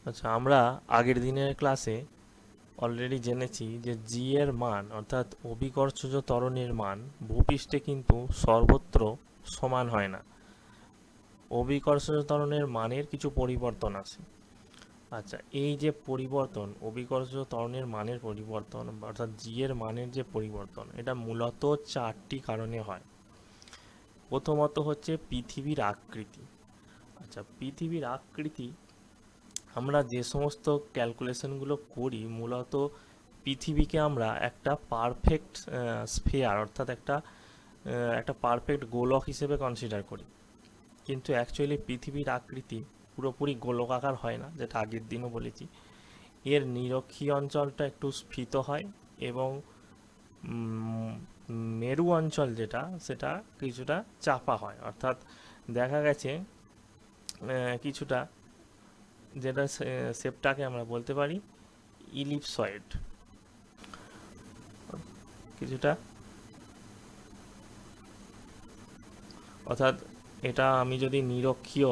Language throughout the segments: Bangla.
আচ্ছা, আমরা আগের দিনের ক্লাসে অলরেডি জেনেছি যে জি এর মান অর্থাৎ অভিকর্ষজ ত্বরণের মান ভূপৃষ্ঠে কিন্তু সর্বত্র সমান হয় না। অভিকর্ষজ ত্বরণের মানের কিছু পরিবর্তন আছে। আচ্ছা, এই যে পরিবর্তন, অভিকর্ষজ ত্বরণের মানের পরিবর্তন অর্থাৎ জি এর মানের যে পরিবর্তন, এটা মূলত চারটি কারণে হয়। প্রথমত হচ্ছে পৃথিবীর আকৃতি। আচ্ছা, পৃথিবীর আকৃতি আমরা যে সমস্ত ক্যালকুলেশনগুলো করি মূলত পৃথিবীকে আমরা একটা পারফেক্ট স্ফিয়ার অর্থাৎ একটা পারফেক্ট গোলক হিসেবে কনসিডার করি, কিন্তু অ্যাকচুয়ালি পৃথিবীর আকৃতি পুরোপুরি গোলকাকার হয় না, যেটা আগের দিনও বলেছি। এর নিরক্ষীয় অঞ্চলটা একটু স্ফীত হয় এবং উম, মেরু অঞ্চল যেটা সেটা কিছুটা চাপা হয়, অর্থাৎ দেখা গেছে কিছুটা, যেটা শেপটাকে আমরা বলতে পারি ইলিপসয়েড কিছুটা, অর্থাৎ এটা আমি যদি নিরক্ষীয়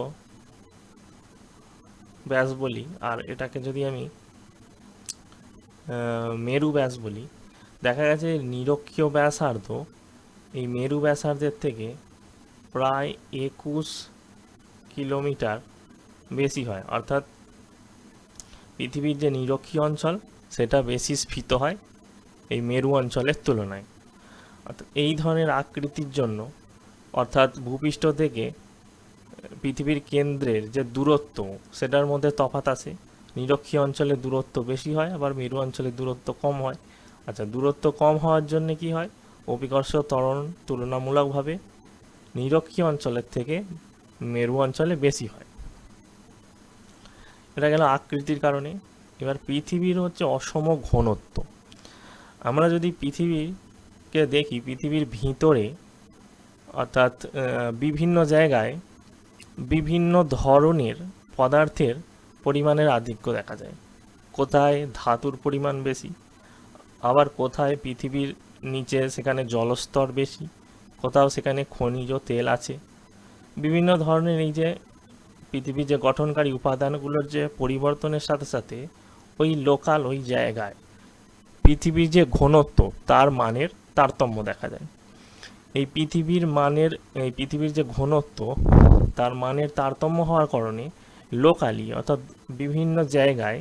ব্যাস বলি আর এটাকে যদি আমি মেরু ব্যাস বলি, দেখা গেছে নিরক্ষীয় ব্যাসার্ধ এই মেরু ব্যাসার্ধের থেকে প্রায় 21 কিলোমিটার বেশি হয়, অর্থাৎ পৃথিবীর যে নিরক্ষীয় অঞ্চল সেটা বেশি স্ফীত হয় এই মেরু অঞ্চলের তুলনায়। অর্থাৎ এই ধরনের আকৃতির জন্য, অর্থাৎ ভূপৃষ্ঠ থেকে পৃথিবীর কেন্দ্রের যে দূরত্ব সেটার মধ্যে তফাৎ আছে। নিরক্ষীয় অঞ্চলের দূরত্ব বেশি হয়, আবার মেরু অঞ্চলের দূরত্ব কম হয়। আচ্ছা, দূরত্ব কম হওয়ার জন্য কি হয়, অভিকর্ষ ত্বরণ তুলনামূলকভাবে নিরক্ষীয় অঞ্চলের থেকে মেরু অঞ্চলে বেশি হয়। এটা গেল আকৃতির কারণে। এবার পৃথিবীর হচ্ছে অসম ঘনত্ব। আমরা যদি পৃথিবীকে দেখি, পৃথিবীর ভিতরে অর্থাৎ বিভিন্ন জায়গায় বিভিন্ন ধরনের পদার্থের পরিমাণের আধিক্য দেখা যায়। কোথায় ধাতুর পরিমাণ বেশি, আবার কোথায় পৃথিবীর নিচে সেখানে জলস্তর বেশি, কোথাও সেখানে খনিজ তেল আছে। বিভিন্ন ধরনের এই যে পৃথিবীর যে গঠনকারী উপাদানগুলোর যে পরিবর্তনের সাথে সাথে ওই লোকাল ওই জায়গায় পৃথিবীর যে ঘনত্ব তার মানের তারতম্য দেখা যায়। এই পৃথিবীর যে ঘনত্ব তার মানের তারতম্য হওয়ার কারণে লোকালি অর্থাৎ বিভিন্ন জায়গায়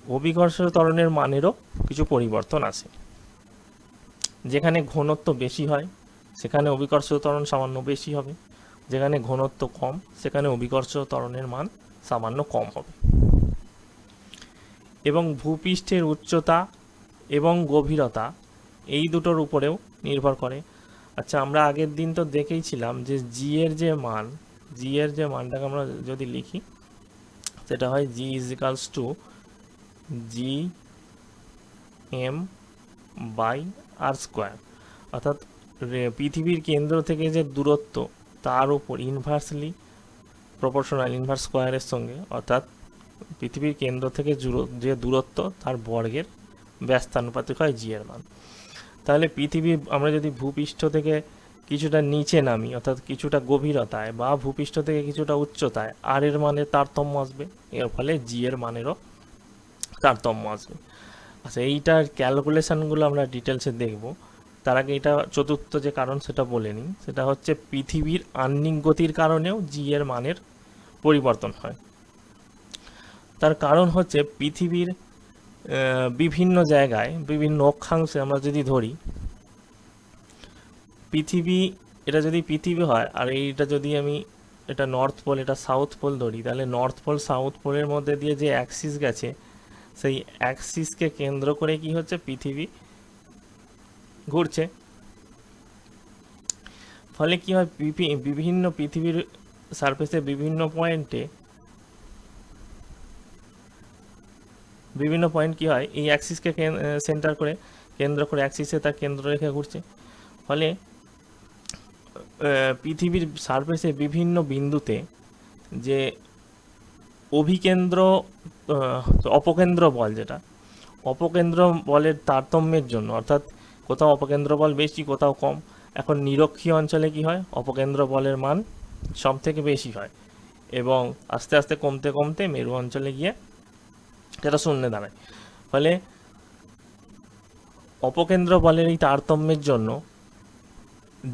অভিকর্ষ ত্বরণের মানেরও কিছু পরিবর্তন আসে। যেখানে ঘনত্ব বেশি হয় সেখানে অভিকর্ষ ত্বরণ সামান্য বেশি হবে, যেখানে ঘনত্ব কম সেখানে অভিকর্ষ ত্বরণের মান সামান্য কম হবে। এবং ভূপৃষ্ঠের উচ্চতা এবং গভীরতা এই দুটোর উপরেও নির্ভর করে। আচ্ছা, আমরা আগের দিন তো দেখেইছিলাম যে জি এর যে মানটাকে আমরা যদি লিখি সেটা হয় G is equals to G M by R square, অর্থাৎ পৃথিবীর কেন্দ্র থেকে যে দূরত্ব তার উপর ইনভার্সলি প্রপোর্শনাল, ইনভার্স স্কোয়ারের সঙ্গে, অর্থাৎ পৃথিবীর কেন্দ্র থেকে যে দূরত্ব তার বর্গের ব্যস্তানুপাতিক হয় জি এর মান। তাহলে আমরা যদি ভূপৃষ্ঠ থেকে কিছুটা নিচে নামি অর্থাৎ কিছুটা গভীরতায় বা ভূপৃষ্ঠ থেকে কিছুটা উচ্চতায় আর এর মানের তারতম্য আসবে, এর ফলে জি এর মানেরও তারতম্য আসবে। আচ্ছা, এইটার ক্যালকুলেশনগুলো আমরা ডিটেলসে দেখব। তার আগে এটা চতুর্থ যে কারণ সেটা বলে নিই, সেটা হচ্ছে পৃথিবীর আহ্নিক গতির কারণেও জি এর মানের পরিবর্তন হয়। তার কারণ হচ্ছে পৃথিবীর বিভিন্ন জায়গায় বিভিন্ন অক্ষাংশে আমরা যদি ধরি পৃথিবী, এটা যদি পৃথিবী হয় আর এইটা যদি আমি এটা নর্থ পোল এটা সাউথ পোল ধরি, তাহলে নর্থ পোল সাউথ পোলের মধ্যে দিয়ে যে অ্যাক্সিস গেছে সেই অ্যাক্সিসকে কেন্দ্র করে কি হচ্ছে পৃথিবী ঘুরছে। ফলে কি হয়, বিভিন্ন পৃথিবীর সারফেসে বিভিন্ন পয়েন্ট কি হয় এই অ্যাক্সিসকে কেন্দ্র করে অ্যাক্সিসে তার কেন্দ্র রেখে ঘুরছে। ফলে পৃথিবীর সারফেসে বিভিন্ন বিন্দুতে যে অভিকেন্দ্র অপকেন্দ্র বল, যেটা অপকেন্দ্র বলের তারতম্যের জন্য, অর্থাৎ কোথাও অপকেন্দ্র বল বেশি কোথাও কম। এখন নিরক্ষীয় অঞ্চলে কি হয়, অপকেন্দ্র বলের মান সব থেকে বেশি হয় এবং আস্তে আস্তে কমতে কমতে মেরু অঞ্চলে গিয়ে যেটা শূন্যে দাঁড়ায়। ফলে অপকেন্দ্র বলের এই তারতম্যের জন্য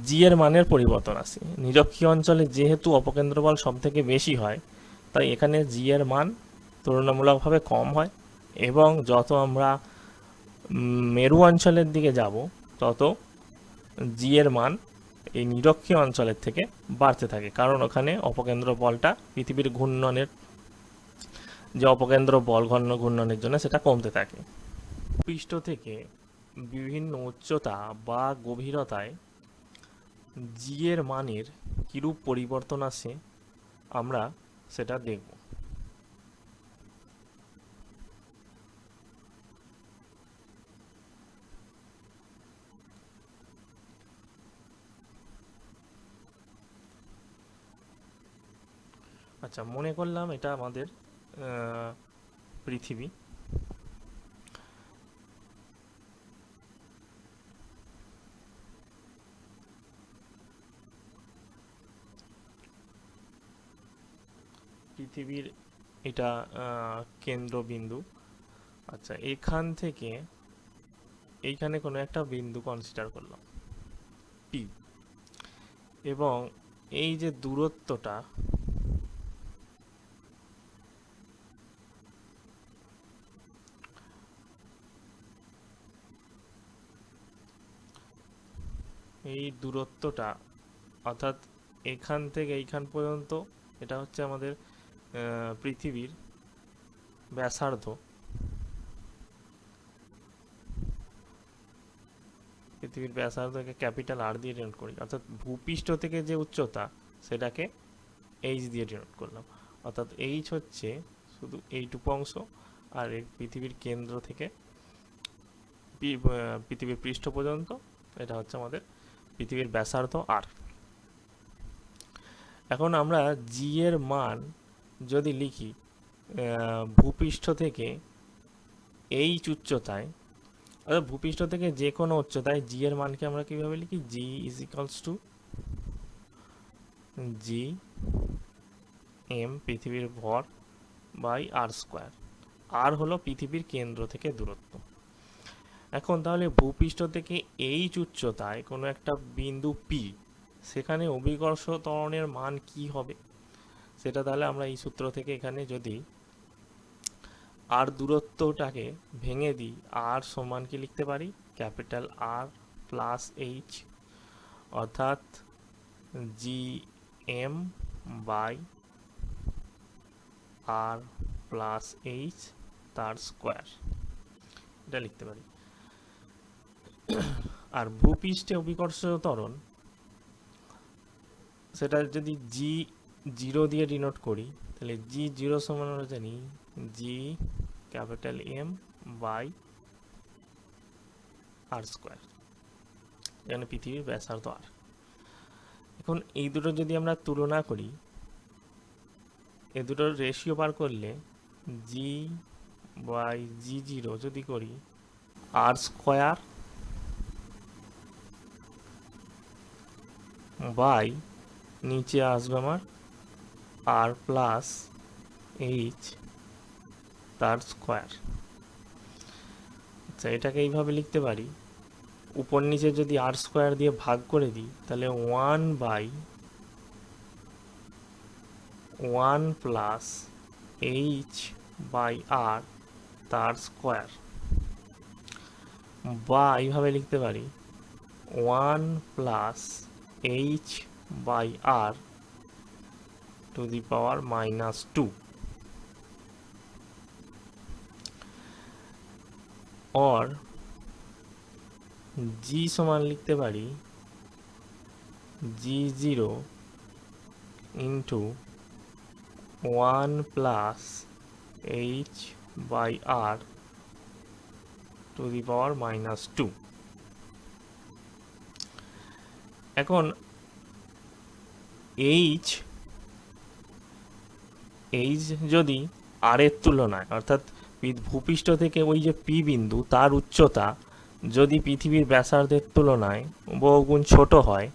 জি এর মানের পরিবর্তন আসে। নিরক্ষীয় অঞ্চলে যেহেতু অপকেন্দ্র বল সব থেকে বেশি হয়, তাই এখানে জি এর মান তুলনামূলকভাবে কম হয়, এবং যত আমরা মেরু অঞ্চলের দিকে যাব তত জি এর মান এই নিরক্ষীয় অঞ্চলের থেকে বাড়তে থাকে, কারণ ওখানে অপকেন্দ্র বলটা পৃথিবীর ঘূর্ণনের যে অপকেন্দ্র বল ঘূর্ণনের জন্য সেটা কমতে থাকে। পৃষ্ঠ থেকে বিভিন্ন উচ্চতা বা গভীরতায় জি এর মানের কিরূপ পরিবর্তন আসে আমরা সেটা দেখব। আচ্ছা, মনে করলাম এটা আমাদের পৃথিবী। পৃথিবীর এটা কেন্দ্রবিন্দু। আচ্ছা, এখান থেকে এইখানে কোনো একটা বিন্দু কনসিডার করলাম পি, এবং এই যে দূরত্বটা অর্থাৎ এখান থেকে এইখান পর্যন্ত এটা হচ্ছে আমাদের পৃথিবীর ব্যাসার্ধ। পৃথিবীর ব্যাসার্ধকে ক্যাপিটাল আর দিয়ে ডিনোট করি, অর্থাৎ ভূপৃষ্ঠ থেকে যে উচ্চতা সেটাকে এইচ দিয়ে ডিনোট করলাম। অর্থাৎ এইচ হচ্ছে শুধু এইটুকু অংশ, আর এই পৃথিবীর কেন্দ্র থেকে পৃথিবীর পৃষ্ঠ পর্যন্ত এটা হচ্ছে আমাদের পৃথিবীর ব্যাসার্ধ আর। এখন আমরা জি এর মান যদি লিখি ভূপৃষ্ঠ থেকে এইচ উচ্চতায়, অর্থাৎ ভূপৃষ্ঠ থেকে যে কোনো উচ্চতায় জি এর মানকে আমরা কিভাবে লিখি, G is equals to G M পৃথিবীর ভর বাই আর স্কোয়ার। আর হলো পৃথিবীর কেন্দ্র থেকে দূরত্ব। এখন তাহলে ভূপৃষ্ঠ থেকে এইচ উচ্চতায় কোনো একটা বিন্দু পি, সেখানে অভিকর্ষ ত্বরণের মান কি হবে সেটা তাহলে আমরা এই সূত্র থেকে এখানে যদি আর দূরত্বটাকে ভেঙে দিই, আর সমান কি লিখতে পারি, ক্যাপিটাল আর প্লাস এইচ, অর্থাৎ G M by R plus H তার স্কোয়ার, এটা লিখতে পারি। আর ভূপৃষ্ঠে অভিকর্ষ ত্বরণ সেটা যদি জি জিরো দিয়ে ডিনোট করি, তাহলে জি জিরো সমান আমরা জানি G capital M by R square, এখানে পৃথিবীর ব্যাসার্ধ আর। এখন এই দুটো যদি আমরা তুলনা করি, এই দুটোর রেশিও বার করলে জি বাই জি জিরো যদি করি, আর স্কোয়ার বাই নিচে আসবে আমার আর প্লাস এইচ তার স্কোয়ার। আচ্ছা, এটাকে এইভাবে লিখতে পারি, উপর নিচে যদি আর স্কোয়ার দিয়ে ভাগ করে দিই, তাহলে 1 প্লাস এইচ বাই আর তার স্কোয়ার, বা এইভাবে লিখতে পারি 1 plus H by R to the power -2, और জি সমান লিখতে পারি G zero into 1 plus H by R to the power -2। এখন এইচ যদি আর এর তুলনায়, অর্থাৎ ভূপৃষ্ঠ থেকে ওই যে পি বিন্দু তার উচ্চতা যদি পৃথিবীর ব্যাসার্ধের তুলনায় বহুগুণ ছোট হয়,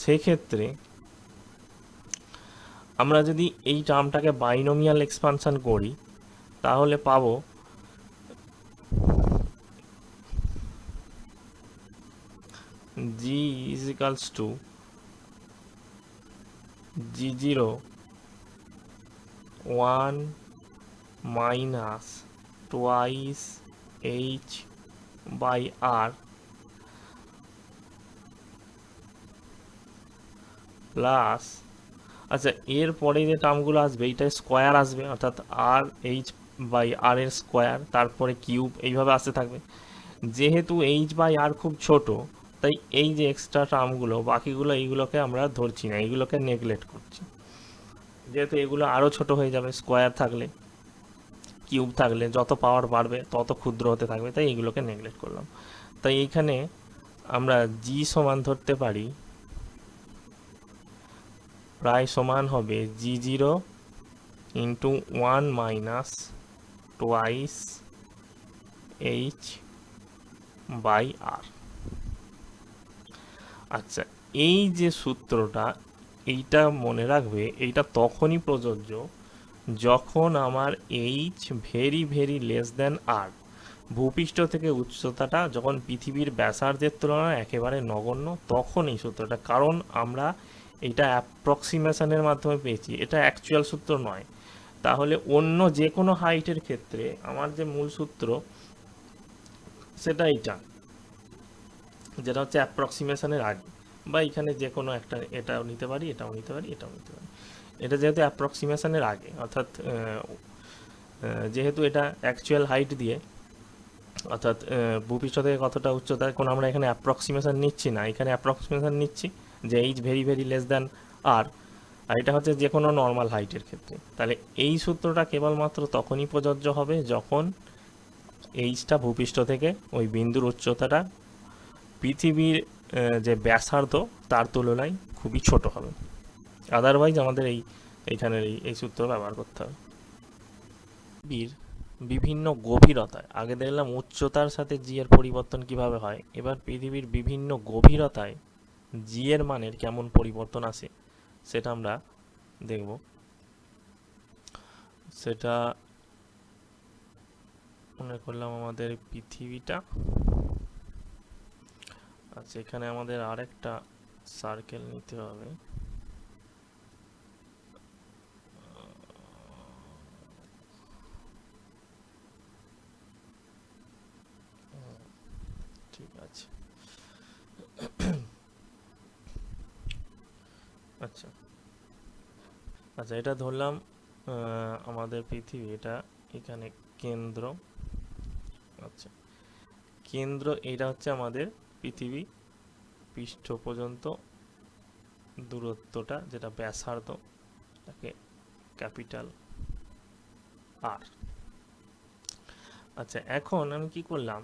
সেক্ষেত্রে আমরা যদি এই টার্মটাকে বাইনোমিয়াল এক্সপানশন করি, তাহলে পাবো g is equals to g0 1 minus twice h by r plus, আচ্ছা এর পরে যে টার্মগুলো আসবে এইটা স্কোয়ার আসবে, অর্থাৎ আর এইচ বাই আর এর স্কোয়ার, তারপরে কিউব, এইভাবে আসতে থাকবে। যেহেতু এইচ বাই আর খুব ছোট, তাই এই যে এক্সট্রা টার্মগুলো বাকিগুলো এইগুলোকে আমরা ধরছি না, এইগুলোকে নেগলেক্ট করছি। যেহেতু এগুলো আরও ছোট হয়ে যাবে, স্কোয়ার থাকলে কিউব থাকলে যত পাওয়ার বাড়বে তত ক্ষুদ্র হতে থাকবে, তাই এইগুলোকে নেগলেক্ট করলাম। তাই এইখানে আমরা জি সমান ধরতে পারি প্রায় সমান হবে g0 into 1 minus twice h by R. আচ্ছা, এই যে সূত্রটা, এইটা মনে রাখবে, এইটা তখনই প্রযোজ্য যখন আমার h very very less then R, ভূপৃষ্ঠ থেকে উচ্চতাটা যখন পৃথিবীর ব্যাসার্ধের তুলনায় একেবারে নগণ্য, তখন এই সূত্রটা। কারণ আমরা এটা অ্যাপ্রক্সিমেশনের মাধ্যমে পেয়েছি, এটা অ্যাকচুয়াল সূত্র নয়। তাহলে অন্য যে কোনো হাইটের ক্ষেত্রে আমার যে মূল সূত্র সেটা এইটা, যেটা হচ্ছে অ্যাপ্রক্সিমেশনের আগে, বা এখানে যে কোনো একটা, এটাও নিতে পারি, এটাও নিতে পারি, এটাও নিতে পারি। এটা যেহেতু অ্যাপ্রক্সিমেশনের আগে, অর্থাৎ যেহেতু এটা অ্যাকচুয়াল হাইট দিয়ে, অর্থাৎ ভূপৃষ্ঠ থেকে কতটা উচ্চতা, কোন আমরা এখানে অ্যাপ্রক্সিমেশন নিচ্ছি না, এখানে অ্যাপ্রক্সিমেশন নিচ্ছি যে H very very less than R, আর এটা হচ্ছে যে কোনো নর্মাল হাইটের ক্ষেত্রে। তাহলে এই সূত্রটা কেবলমাত্র তখনই প্রযোজ্য হবে যখন এইচটা ভূপৃষ্ঠ থেকে ওই বিন্দুর উচ্চতাটা পৃথিবীর যে ব্যাসার্ধ তার তুলনায় খুবই ছোট হবে। আদারওয়াইজ আমাদের এইখানের এই সূত্র ব্যবহার করতে হবে। পৃথিবীর বিভিন্ন গভীরতায়, আগে দেখলাম উচ্চতার সাথে জি এর পরিবর্তন কিভাবে হয়, এবার পৃথিবীর বিভিন্ন গভীরতায় জি এর মানের কেমন পরিবর্তন আসে সেটা আমরা দেখব। সেটা মনে করলাম আমাদের পৃথিবীটা, আচ্ছা এখানে আমাদের আরেকটা সার্কেল নিতে হবে। ঠিক আছে, আচ্ছা আচ্ছা এটা ধরলাম আমাদের পৃথিবী, এটা এখানে কেন্দ্র। আচ্ছা, কেন্দ্র এটা হচ্ছে আমাদের পৃথিবী পৃষ্ঠ পর্যন্ত দূরত্বটা, যেটা ব্যাসার্ধ, তাকে ক্যাপিটাল আর। আচ্ছা, এখন আমি কি করলাম,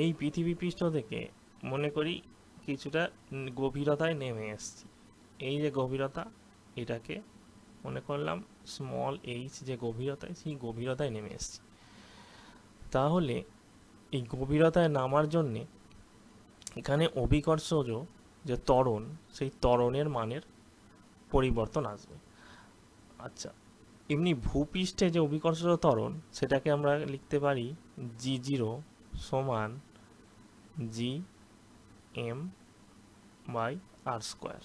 এই পৃথিবী পৃষ্ঠ থেকে মনে করি কিছুটা গভীরতায় নেমে এসছি। এই যে গভীরতা, এটাকে মনে করলাম স্মল এইচ, যে গভীরতায়, সেই গভীরতায় নেমে এসছি। তাহলে এই গভীরতায় নামার জন্যে এখানে অভিকর্ষজ যে ত্বরণ, সেই ত্বরণের মানের পরিবর্তন আসবে। আচ্ছা, এমনি ভূপৃষ্ঠে যে অভিকর্ষজ ত্বরণ, সেটাকে আমরা লিখতে পারি g0 সমান G M by R square,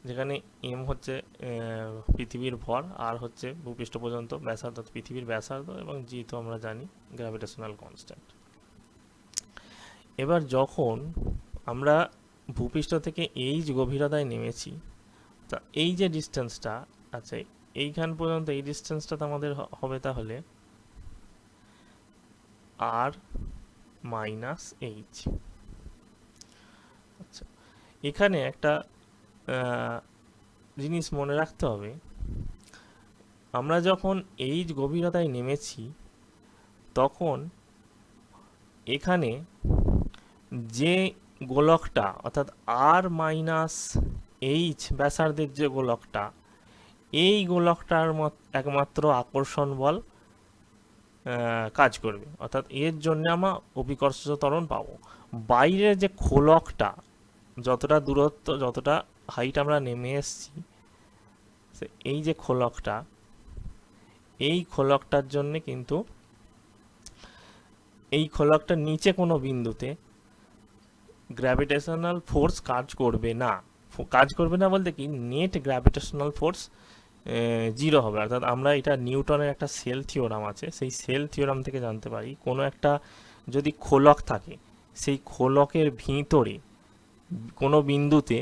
যেখানে এম হচ্ছে পৃথিবীর ভর, আর হচ্ছে ভূপৃষ্ঠ পর্যন্ত ব্যাসার্ধ, পৃথিবীর ব্যাসার্ধ, এবং জি তো আমরা জানি গ্র্যাভিটেশনাল কনস্ট্যান্ট। এবার যখন আমরা ভূপৃষ্ঠ থেকে এইচ গভীরতায় নেমেছি, তা এই যে ডিস্টেন্সটা আছে এইখান পর্যন্ত, এই ডিস্টেন্সটা তো আমাদের হবে তাহলে আর মাইনাস এইচ। আচ্ছা, এখানে একটা জিনিস মনে রাখতে হবে, আমরা যখন এইচ গভীরতায় নেমেছি তখন এখানে যে গোলকটা, অর্থাৎ আর মাইনাস এইচ ব্যাসার্ধের যে গোলকটা, এই গোলকটার একমাত্র আকর্ষণ বল কাজ করবে, অর্থাৎ এর জন্য আমরা অভিকর্ষজ ত্বরণ পাবো। বাইরের যে খোলকটা, যতটা দূরত্ব, যতটা হাইট আমরা নেমে এসছি, এই যে খোলকটা, এই খোলকটার জন্য কিন্তু এই খোলকটার নিচে কোনো বিন্দুতে গ্র্যাভিটেশনাল ফোর্স কাজ করবে না। কাজ করবে না বলতে কি, নেট গ্র্যাভিটেশনাল ফোর্স জিরো হবে। অর্থাৎ আমরা এটা নিউটনের একটা সেল থিওরাম আছে, সেই সেল থিওরাম থেকে জানতে পারি কোনো একটা যদি খোলক থাকে, সেই খোলকের ভিতরে কোনো বিন্দুতে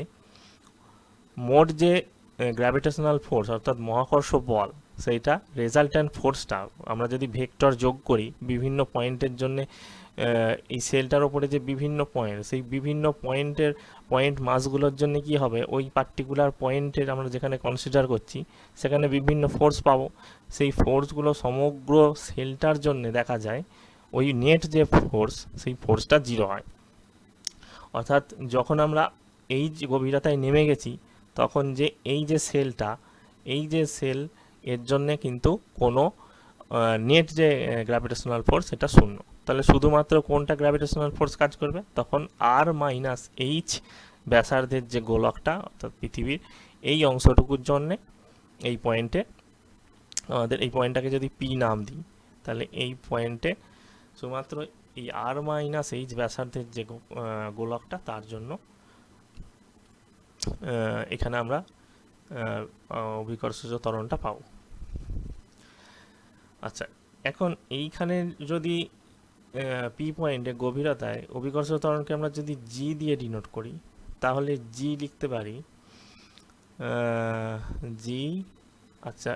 মোট যে গ্র্যাভিটেশনাল ফোর্স অর্থাৎ মহাকর্ষ বল, সেইটা রেজাল্ট্যান্ট ফোর্সটা আমরা যদি ভেক্টর যোগ করি বিভিন্ন পয়েন্টের জন্য, এই সেলটার ওপরে যে বিভিন্ন পয়েন্ট, সেই বিভিন্ন পয়েন্ট মাসগুলোর জন্য কি হবে, ওই পার্টিকুলার পয়েন্টের আমরা যেখানে কনসিডার করছি সেখানে বিভিন্ন ফোর্স পাবো। সেই ফোর্সগুলো সমগ্র সেলটার জন্য দেখা যায় ওই নেট যে ফোর্স, সেই ফোর্সটা জিরো হয়। অর্থাৎ যখন আমরা এই যে গভীরতায় নেমে গেছি, তখন যে এই যে সেলটা, এই যে সেল, এর জন্যে কিন্তু কোনো নেট যে গ্র্যাভিটেশনাল ফোর্স সেটা শূন্য। তাহলে শুধুমাত্র কোনটা গ্র্যাভিটেশনাল ফোর্স কাজ করবে, তখন আর মাইনাস এইচ ব্যাসার্ধের যে গোলকটা অর্থাৎ পৃথিবীর এই অংশটুকুর জন্যে এই পয়েন্টে, আমাদের এই পয়েন্টটাকে যদি পি নাম দিই, তাহলে এই পয়েন্টে শুধুমাত্র এই আর মাইনাস এইচ ব্যাসার্ধের যে গোলকটা, তার জন্য এখানে আমরা অভিকর্ষজ ত্বরণটা পাবো। আচ্ছা, এখন এইখানে যদি পি পয়েন্টে গভীরতায় অভিকর্ষজ ত্বরণকে আমরা যদি জি দিয়ে ডিনোট করি, তাহলে জি লিখতে পারি জি, আচ্ছা,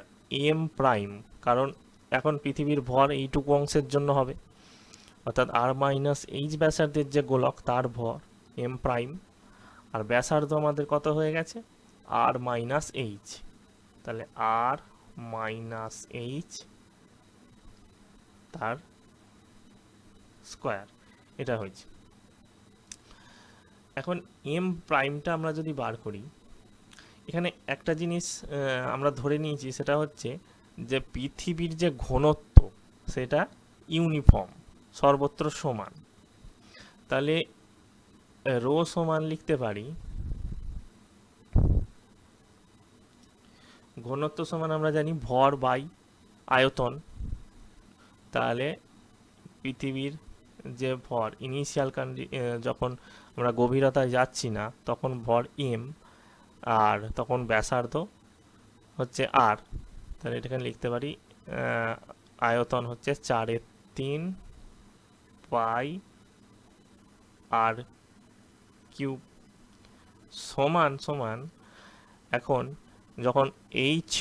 এম প্রাইম, কারণ এখন পৃথিবীর ভর এইটুকু অংশের জন্য হবে, অর্থাৎ আর মাইনাস এইচ ব্যাসার্ধের যে গোলক তার ভর এম প্রাইম, আর ব্যাসার্ধ আমাদের কত হয়ে গেছে, আর মাইনাস এইচ, তাহলে আর মাইনাস এইচ তার স্কোয়ার, এটা হয়েছে। এখন এম প্রাইমটা আমরা যদি বার করি, এখানে একটা জিনিস আমরা ধরে নিয়েছি, সেটা হচ্ছে যে পৃথিবীর যে ঘনত্ব সেটা ইউনিফর্ম, সর্বত্র সমান। তাহলে রো সমান লিখতে পারি, ঘনত্ব সমান আমরা জানি ভর বাই আয়তন। তাহলে পৃথিবীর যে ভর ইনিশিয়াল যখন আমরা গভীরতায় যাচ্ছি না তখন ভর এম, আর তখন ব্যাসার্ধ হচ্ছে আর, তাহলে এটাকে লিখতে পারি আয়তন হচ্ছে 4/3 পাই আর কিউব সমান সমান, এখন যখন এইচ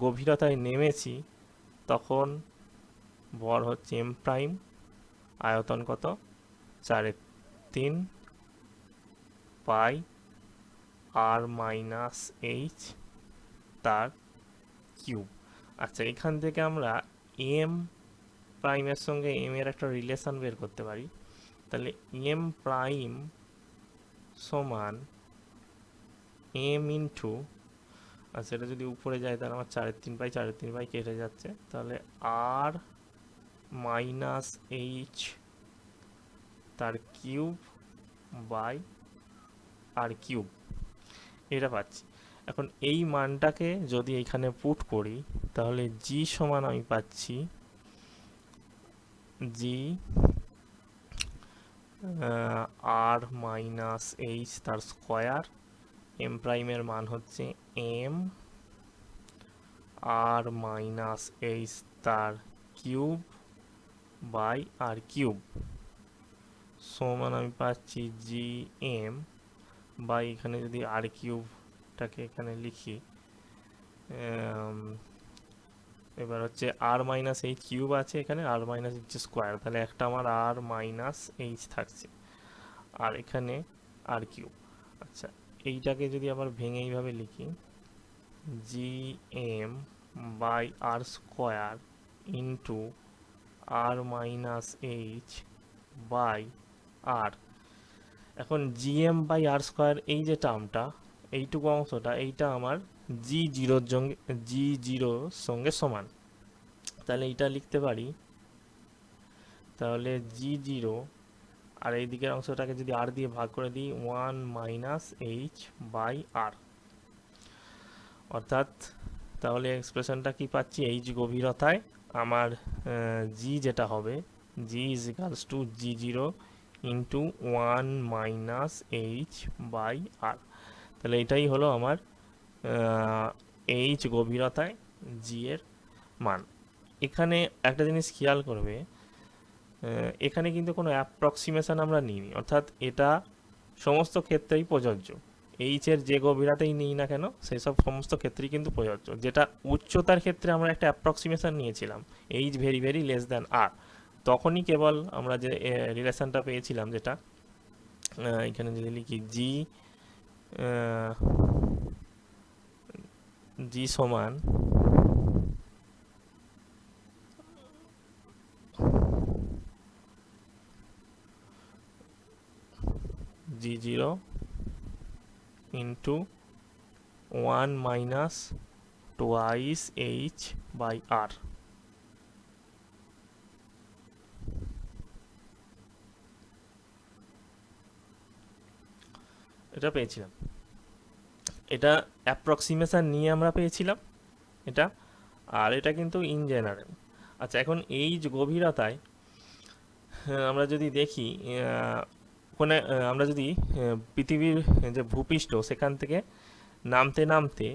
গভীরতায় নেমেছি তখন ভর হচ্ছে এম প্রাইম, আয়তন কত 4/3 পাই আর মাইনাস এইচ তার কিউব। আচ্ছা, এখান থেকে আমরা এম প্রাইমের সঙ্গে এম এর একটা রিলেশন বের করতে পারি। তাহলে এম প্রাইম সমান এম ইন্টু, আচ্ছা এটা যদি উপরে যায় তাহলে আমার 4/3 পাই কেটে যাচ্ছে, তাহলে আর মাইনাস এইচ তার কিউব বাই আর কিউব, এটা পাচ্ছি। এখন এই মানটাকে যদি এখানে পুট করি, তাহলে জি সমান আমি পাচ্ছি জি আর মাইনাস এইচ তার স্কোয়ার, এম প্রাইমের মান হচ্ছে এম আর মাইনাস এইচ তার কিউব বাই আর কিউব সমান আমি পাচ্ছি জি এম বাই, এখানে যদি আর কিউবটাকে এখানে লিখি, এবার হচ্ছে আর মাইনাস এইচ কিউব আছে এখানে, আর মাইনাস এইচ স্কোয়ার, তাহলে একটা আমার আর মাইনাস এইচ থাকছে, আর এখানে আর কিউব। আচ্ছা, এইটাকে যদি আবার ভেঙে এইভাবে লিখি, G M by R square into R minus H by R, এখন জিএম বাই আর স্কোয়ার এই যে টার্মটা, এইটুকু অংশটা, এইটা আমার জি জিরোর সঙ্গে সমান, তাহলে এইটা লিখতে পারি, তাহলে জি জিরো আর এই দিকের অংশটাকে যদি আর দিয়ে ভাগ করে দিই 1 মাইনাস এইচ বাই আর, অর্থাৎ তাহলে এক্সপ্রেশনটা কি পাচ্ছি, এইচ গভীরতায় আমার জি যেটা হবে, G is equals to G zero into 1 minus H by R. তাহলে এটাই হলো আমার এইচ গভীরতায় জি এর মান। এখানে একটা জিনিস খেয়াল করবে, এখানে কিন্তু কোনো অ্যাপ্রক্সিমেশন আমরা নিইনি, অর্থাৎ এটা সমস্ত ক্ষেত্রেই প্রযোজ্য। এইচ এর যে গভীরতাই নিই না কেন সেই সব সমস্ত ক্ষেত্রেই কিন্তু প্রযোজ্য। যেটা উচ্চতার ক্ষেত্রে আমরা একটা অ্যাপ্রক্সিমেশন নিয়েছিলাম, H very very less than R, তখনই কেবল আমরা যে রিলেশনটা পেয়েছিলাম, যেটা এখানে যদি লিখি জি জি সমান G zero into 1 minus twice H by R, এটা পেয়েছিলাম। এটা অ্যাপ্রক্সিমেশন নিয়ে আমরা পেয়েছিলাম এটা, আর এটা কিন্তু ইন জেনারেল। আচ্ছা, এখন এইচ গভীরতায় আমরা যদি দেখি, ওখানে আমরা যদি পৃথিবীর যে ভূপৃষ্ঠ সেখান থেকে নামতে নামতে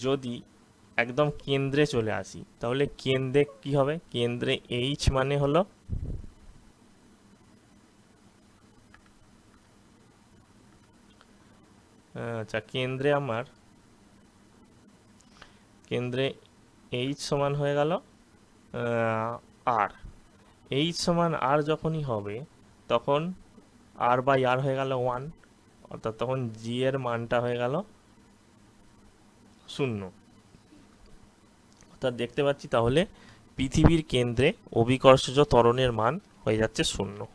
যদি একদম কেন্দ্রে চলে আসি, তাহলে কেন্দ্রে কি হবে, কেন্দ্রে এইচ মানে হলো আচ্ছা কেন্দ্রে আমার কেন্দ্রে এইচ সমান হয়ে গেল আর। এইচ সমান আর যখনই হবে তখন আর বাই আর হয়ে গেল 1, অর্থাৎ তখন জি এর মানটা হয়ে গেল 0। অর্থাৎ দেখতে পাচ্ছি তাহলে পৃথিবীর কেন্দ্রে অভিকর্ষজ ত্বরণের মান হয়ে যাচ্ছে 0।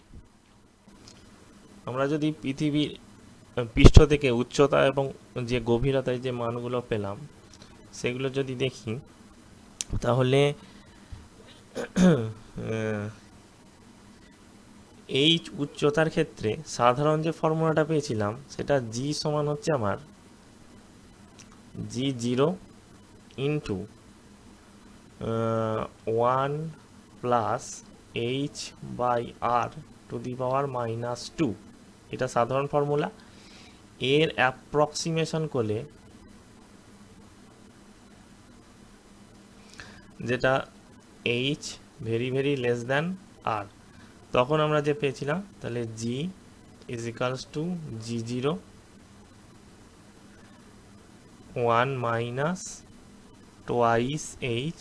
আমরা যদি পৃথিবীর পৃষ্ঠ থেকে উচ্চতা এবং যে গভীরতায় যে মানগুলো পেলাম সেগুলো যদি দেখি, তাহলে এই উচ্চতার ক্ষেত্রে সাধারণ যে ফর্মুলাটা পেয়েছিলাম সেটা জি সমান হচ্ছে আমার G zero into 1 plus H by R to the power minus 2। এটা সাধারণ ফর্মুলা। এর অ্যাপ্রক্সিমেশন করলে যেটা H very very less than R, তখন আমরা যে পেয়েছিলাম, তাহলে G is equals to G zero 1 minus twice H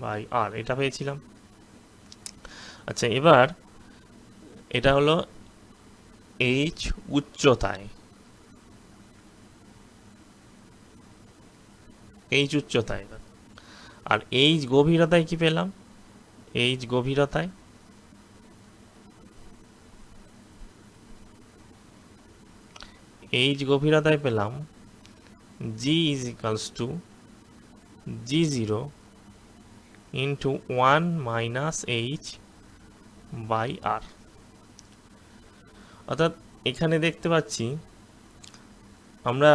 by R, এটা পেয়েছিলাম। আচ্ছা, এবার এটা হলো এইচ উচ্চতায়, এইচ উচ্চতায়। আর এইচ গভীরতায় কি পেলাম, এইচ গভীরতায় পেলাম G is equals to G zero into 1 minus H by R. অর্থাৎ এখানে দেখতে পাচ্ছি আমরা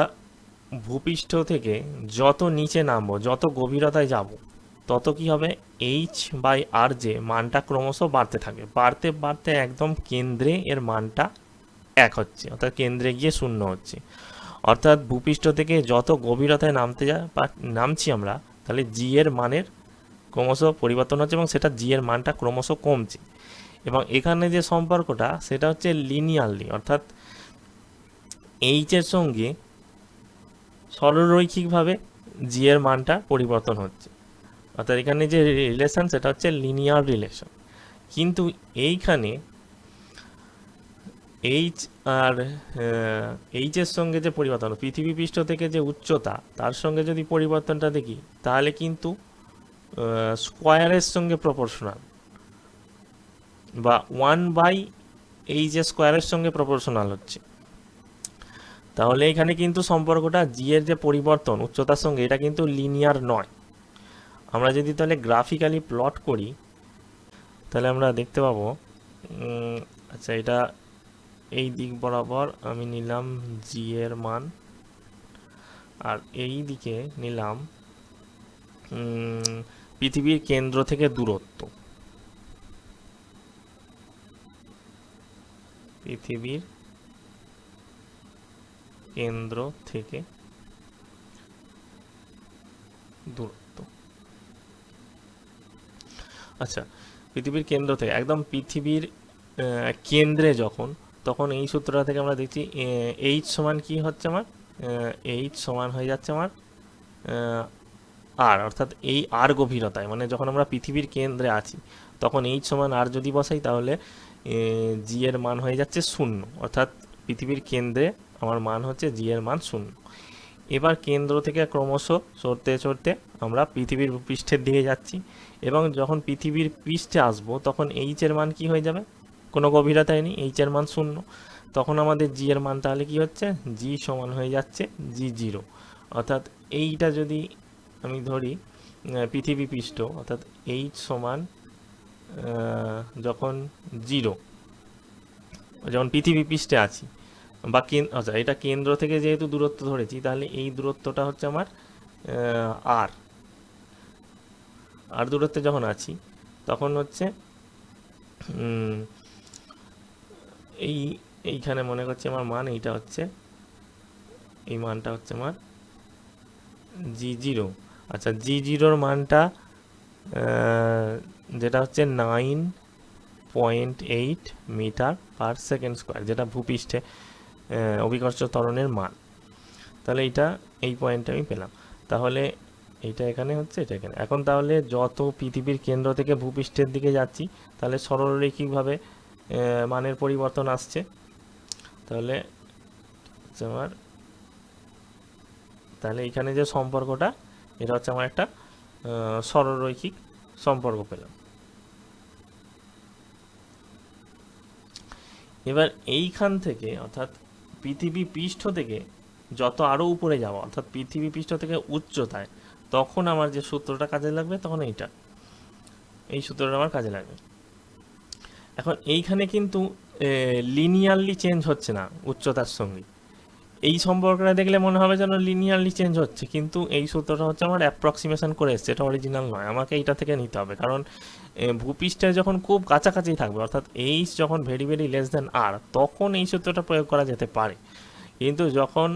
ভূপৃষ্ঠ থেকে যত নিচে নামবো, যত গভীরতায় যাব, তত কি হবে, এইচ বাই আর যে মানটা ক্রমশ বাড়তে থাকবে, বাড়তে বাড়তে একদম কেন্দ্রে এর মানটা 1 হচ্ছে, অর্থাৎ কেন্দ্রে গিয়ে 0 হচ্ছে। অর্থাৎ ভূপৃষ্ঠ থেকে যত গভীরতায় নামছি আমরা, তাহলে জি এর মানের ক্রমশ পরিবর্তন হচ্ছে এবং সেটা জি এর মানটা ক্রমশ কমছে। এবং এখানে যে সম্পর্কটা সেটা হচ্ছে লিনিয়ারলি, অর্থাৎ এইচ এর সঙ্গে সরলরৈখিকভাবে জি এর মানটা পরিবর্তন হচ্ছে। অর্থাৎ এখানে যে রিলেশন সেটা হচ্ছে লিনিয়ার রিলেশন। কিন্তু এইখানে এইচ আর এইচ এর সঙ্গে যে পরিবর্তন, পৃথিবী পৃষ্ঠ থেকে যে উচ্চতা তার সঙ্গে যদি পরিবর্তনটা দেখি, তাহলে কিন্তু স্কোয়ারের সঙ্গে প্রপোর্শনাল, বা 1 বাই এইচ স্কোয়ারের সঙ্গে প্রপোর্শনাল হচ্ছে। তাহলে এখানে কিন্তু সম্পর্কটা জি এর যে পরিবর্তন উচ্চতার সঙ্গে, এটা কিন্তু লিনিয়ার নয়। আমরা যদি তাহলে গ্রাফিক্যালি প্লট করি, তাহলে আমরা দেখতে পাবো, আচ্ছা এটা এই দিক বরাবর আমি নিলাম জি এর মান, আর এই দিকে নিলাম পৃথিবীর কেন্দ্র থেকে দূরত্ব, পৃথিবীর কেন্দ্র থেকে দূরত্ব। আচ্ছা, পৃথিবীর কেন্দ্র থেকে একদম পৃথিবীর কেন্দ্রে যখন, তখন এই সূত্রটা থেকে আমরা দেখছি এইচ সমান কি হচ্ছে আমার, এইচ সমান হয়ে যাচ্ছে আমার আর, অর্থাৎ এই আর গভীরতায়, মানে যখন আমরা পৃথিবীর কেন্দ্রে আছি তখন এইচ সমান আর যদি বসাই তাহলে জি এর মান হয়ে যাচ্ছে 0, অর্থাৎ পৃথিবীর কেন্দ্রে আমার মান হচ্ছে জি এর মান 0। এবার কেন্দ্র থেকে ক্রমশ সরতে সরতে আমরা পৃথিবীর পৃষ্ঠের দিকে যাচ্ছি, এবং যখন পৃথিবীর পৃষ্ঠে আসবো তখন এইচ এর মান কি হয়ে যাবে, কোনো গভীরতায় নেই, এইচ এর মান 0। তখন আমাদের জি এর মান তাহলে কি হচ্ছে, জি সমান হয়ে যাচ্ছে জি0, অর্থাৎ এইটা যদি আমি ধরি পৃথিবী পৃষ্ঠ, অর্থাৎ এইচ সমান যখন 0, যখন পৃথিবী পৃষ্ঠে আছি বা আচ্ছা এটা কেন্দ্র থেকে যেহেতু দূরত্ব ধরেছি তাহলে এই দূরত্বটা হচ্ছে আমার আর, আর দূরত্বে যখন আছি তখন হচ্ছে এইখানে মনে করছি আমার মান এইটা হচ্ছে, এই মানটা হচ্ছে আমার জি0। আচ্ছা জি0র মানটা যেটা হচ্ছে 9.8 মিটার পার সেকেন্ড স্কোয়ার, যেটা ভূপৃষ্ঠে অভিকর্ষ ত্বরণের মান। তাহলে এইটা এই পয়েন্টে আমি পেলাম। তাহলে এইটা এখানে হচ্ছে, এটা এখানে। এখন তাহলে যত পৃথিবীর কেন্দ্র থেকে ভূপৃষ্ঠের দিকে যাচ্ছি তাহলে সরলরৈখিকভাবে মানের পরিবর্তন আসছে। তাহলে আমার তাহলে এখানে যে সম্পর্কটা, এটা হচ্ছে আমার একটা সরলরৈখিক সম্পর্ক পেলাম। এবার এইখান থেকে অর্থাৎ পৃথিবী পৃষ্ঠ থেকে যত আরও উপরে যাওয়া, অর্থাৎ পৃথিবী পৃষ্ঠ থেকে উচ্চতায়, তখন আমার যে সূত্রটা কাজে লাগবে তখন এইটা, এই সূত্রটা আমার কাজে লাগবে। এখন এইখানে কিন্তু লিনিয়ারলি চেঞ্জ হচ্ছে না উচ্চতার সঙ্গে, এই সম্পর্কটা দেখলে মনে হবে যেন লিনিয়ারলি চেঞ্জ হচ্ছে, কিন্তু এই সূত্রটা হচ্ছে আমার অ্যাপ্রক্সিমেশন করে এসছে, এটা অরিজিনাল নয়, আমাকে এইটা থেকে নিতে হবে। কারণ ভূপৃষ্ঠে যখন খুব কাছাকাছি থাকবে, অর্থাৎ এইচ যখন ভেরি ভেরি লেস দেন আর, তখন এই সূত্রটা প্রয়োগ করা যেতে পারে। কিন্তু যখন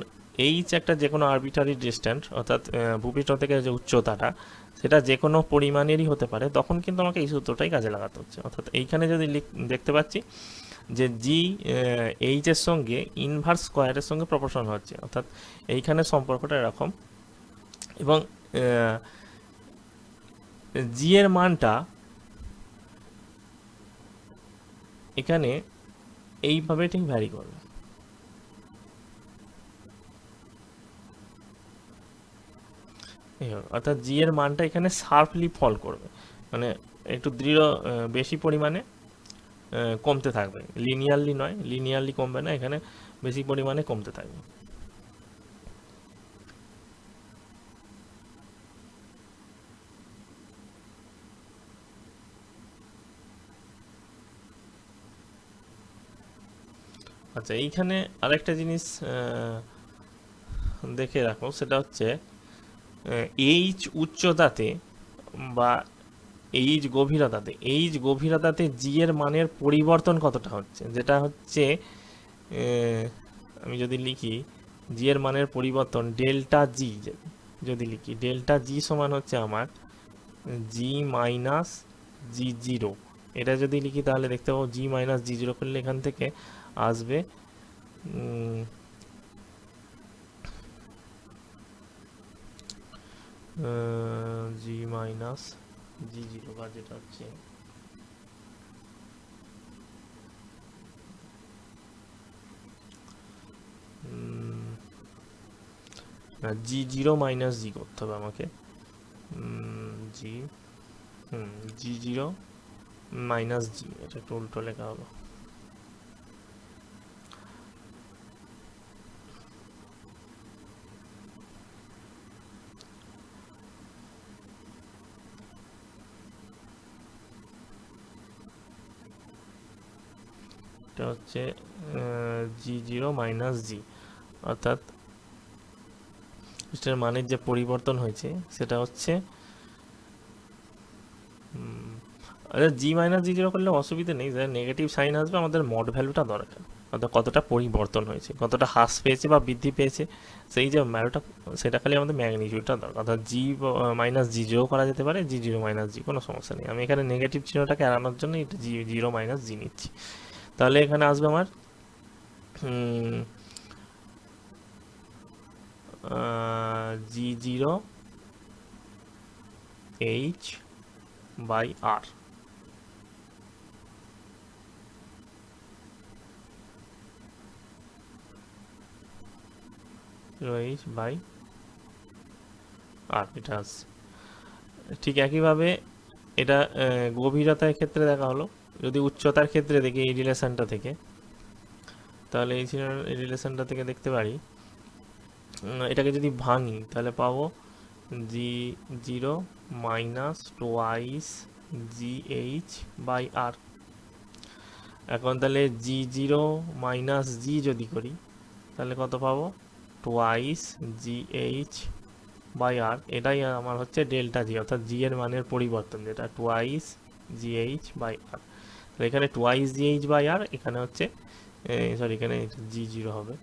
এইচ একটা যে কোনো আরবিটারি ডিস্ট্যান্স, অর্থাৎ ভূপৃষ্ঠ থেকে যে উচ্চতাটা সেটা যে কোনো পরিমাণেরই হতে পারে, তখন কিন্তু আমাকে এই সূত্রটাই কাজে লাগাতে হচ্ছে। অর্থাৎ এইখানে যদি দেখতে পাচ্ছি যে জি এইচের সঙ্গে ইনভার্স স্কোয়ারের সঙ্গে প্রপোর্শন হচ্ছে, অর্থাৎ এইখানে সম্পর্কটা এরকম, এবং জি এর মানটা এখানে এইভাবে ঠিক ভ্যারি করবে। অর্থাৎ জি এর মানটা এখানে শার্পলি ফল করবে, মানে একটু দৃঢ় বেশি পরিমাণে কমতে থাকবে, লিনিয়ারলি নয়, লিনিয়ারলি কমবে না, এখানে বেশি পরিমাণে কমতে থাকবে। আচ্ছা এইখানে আরেকটা জিনিস দেখে রাখো, সেটা হচ্ছে এইচ উচ্চতাতে বা এইচ গভীরতাতে জি এর মানের পরিবর্তন কতটা হচ্ছে, যেটা হচ্ছে আমি যদি লিখি জি এর মানের পরিবর্তন ডেল্টা জি, যদি লিখি ডেল্টা জি সমান হচ্ছে আমার জি মাইনাস জি0, এটা যদি লিখি তাহলে দেখতে পাবো জি মাইনাস জি0 করলে এখান থেকে আসবে জি মাইনাস জি0 বা যেটা হচ্ছে জি0 মাইনাস জি করতে হবে আমাকে, জি জি0 মাইনাস জি, এটা একটু উল্টো লেখা হলো। এটা হচ্ছে জি0 মাইনাস জি, অর্থাৎ এটার মানের যে পরিবর্তন হয়েছে সেটা হচ্ছে আচ্ছা, জি মাইনাস জি জিরো করলে অসুবিধা নেই, নেগেটিভ সাইন আসবে, আমাদের মড ভ্যালুটা দরকার, অর্থাৎ কতটা পরিবর্তন হয়েছে, কতটা হ্রাস পেয়েছে বা বৃদ্ধি পেয়েছে, সেই যে ভ্যালুটা, সেটা খালি আমাদের ম্যাগনিটিউডটা দরকার। অর্থাৎ জি মাইনাস জি জিরো করা যেতে পারে, জি জিরো মাইনাস জি, কোনো সমস্যা নেই। আমি এখানে নেগেটিভ চিহ্নটাকে এড়ানোর জন্য এটা জি জিরো মাইনাস জি নিচ্ছি। তাহলে এখানে আসবে আমার G zero H by R, H by R, এটা আসছে। ঠিক একইভাবে এটা গভীরতার ক্ষেত্রে দেখা হলো। যদি উচ্চতার ক্ষেত্রে দেখি এই রিলেশনটা থেকে, তাহলে এই রিলেশনটা থেকে দেখতে পারি, এটাকে যদি ভাঙি তাহলে পাবো G zero minus twice G H by R. এখন তাহলে জি জিরো মাইনাস জি যদি করি তাহলে কত পাবো, টোয়াইস জি এইচ বাই আর। এটাই আমার হচ্ছে ডেল্টা জি, অর্থাৎ জি এর মানের পরিবর্তন, যেটা twice G H by R. তাহলে এখানে twice G H by R, এখানে হচ্ছে সরি, এখানে জি জিরো হবে,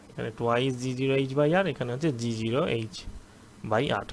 এখানে twice G zero H by R, এখানে হচ্ছে G zero H by R.